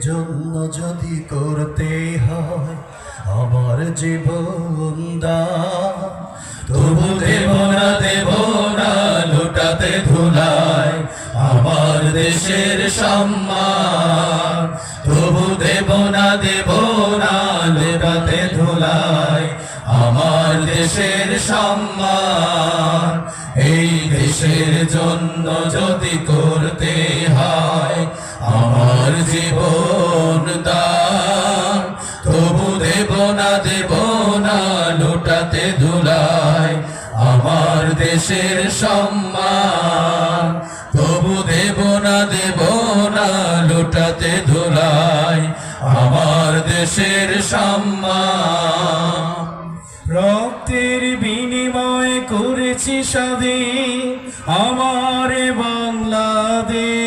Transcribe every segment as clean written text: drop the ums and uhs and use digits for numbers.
জন্য যদি করতে হয় আমার জীবন দান, তবু দেব না লুটাতে ধুলায় আমার দেশের সম্মান। তবু দেব না লুটাতে ধুলায় আমার দেশের সম্মান। এই দেশের জন্য যদি করতে হয় আমার জীবন দান, তবু দেব না লুটাতে ধুলায় আমার দেশের সম্মান। তবু দেব না লুটাতে ধুলায় আমার দেশের সম্মান। রক্তের বিনিময় করেছি স্বাধীন আমার বাংলাদেশ।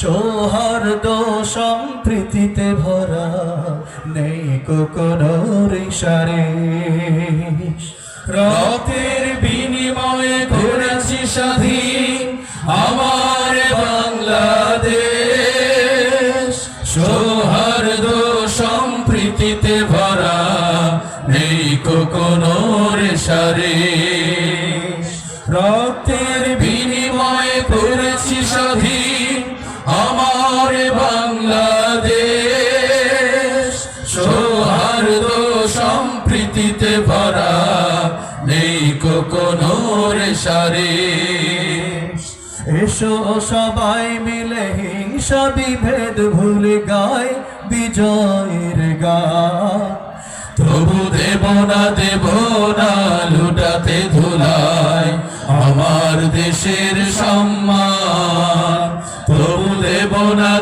সৌহার্দ্য সম্প্রীতিতে ভরা নেই কোনো রেশারেশ। রক্তের বিনিময় করেছি স্বাধীন আমার বাংলাদেশ। সৌহার্দ্য সম্প্রীতিতে ভরা নেই কোনো রেশারেশ। রক্তের বিনিময় করেছি স্বাধীন আমার বাংলাদেশ। সৌহার্দ্য সম্প্রীতিতে ভরা নেই কোনো রেশারেশ। এসো সবাই মিলে হিংসা বিভেদ ভুলে গায় বিজয়ের গান। তবু দেব না লুটাতে ধুলায় আমার দেশের সম্মান। তবু দেব না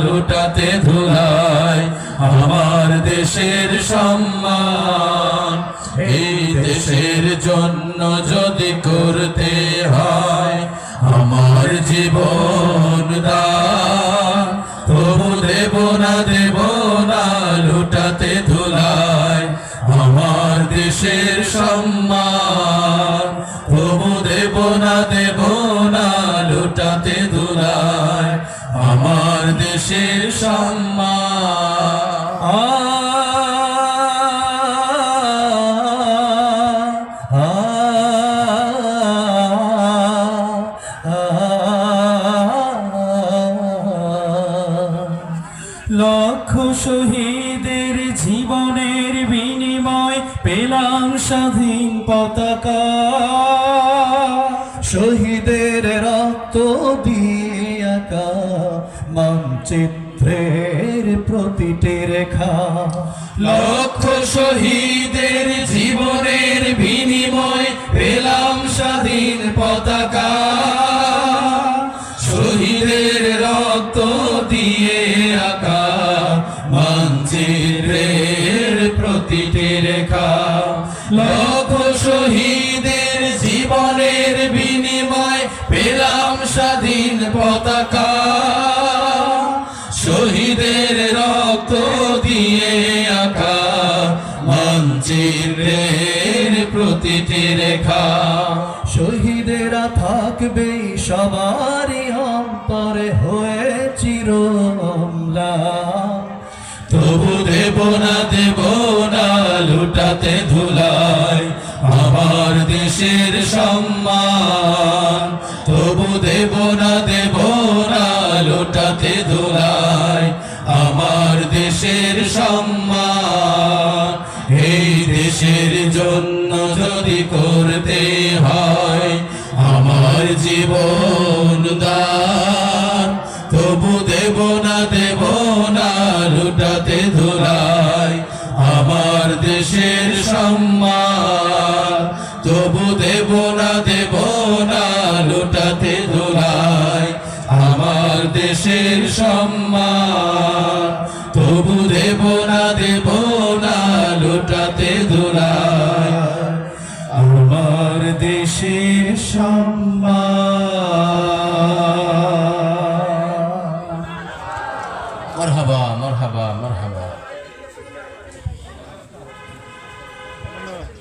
লুটাতে ধুলায় আমার দেশের সম্মান। এই দেশের জন্য যদি করতে হয় আমার জীবন দান, তবু দেব না লুটাতে ধুলায় আমার দেশের সম্মান। তবু দেব না লুটাতে ধুলায় আমার দেশের সম্মান। লক্ষ শহীদের জীবনের বিনিময় পেলাম স্বাধীন পতাকা। শহীদের রক্ত দিয়ে আঁকা মানচিত্রের প্রতিটি রেখা। লক্ষ শহীদের জীবনের বিনিময় পেলাম স্বাধীন পতাকা। শহীদের রক্ত দিয়ে আঁকা মানচিত্রের প্রতিটি রেখা। লক্ষ শহীদের জীবনের বিনিময় পেলাম স্বাধীন পতাকা। শহীদের রক্ত দিয়ে আঁকা মানচিত্রের প্রতিটি রেখা। শহীদেরা থাকবে সবারই অন্তরে হয়ে চিরম্লান। তবু দেব না লুটাতে ধুলায় আমার দেশের সম্মান। তবু দেব না লুটাতে ধুলায় আমার দেশের সম্মান। এই দেশের জন্য যদি করতে হয় আমার জীবন দান, তবু দেব না লুটাতে ধুলায় আমার দেশের সম্মান। তবু দেব না লুটাতে ধুলায় আমার দেশের সম্মান। তবু দেব না লুটাতে ধুলায় আমার দেশের সম্মান।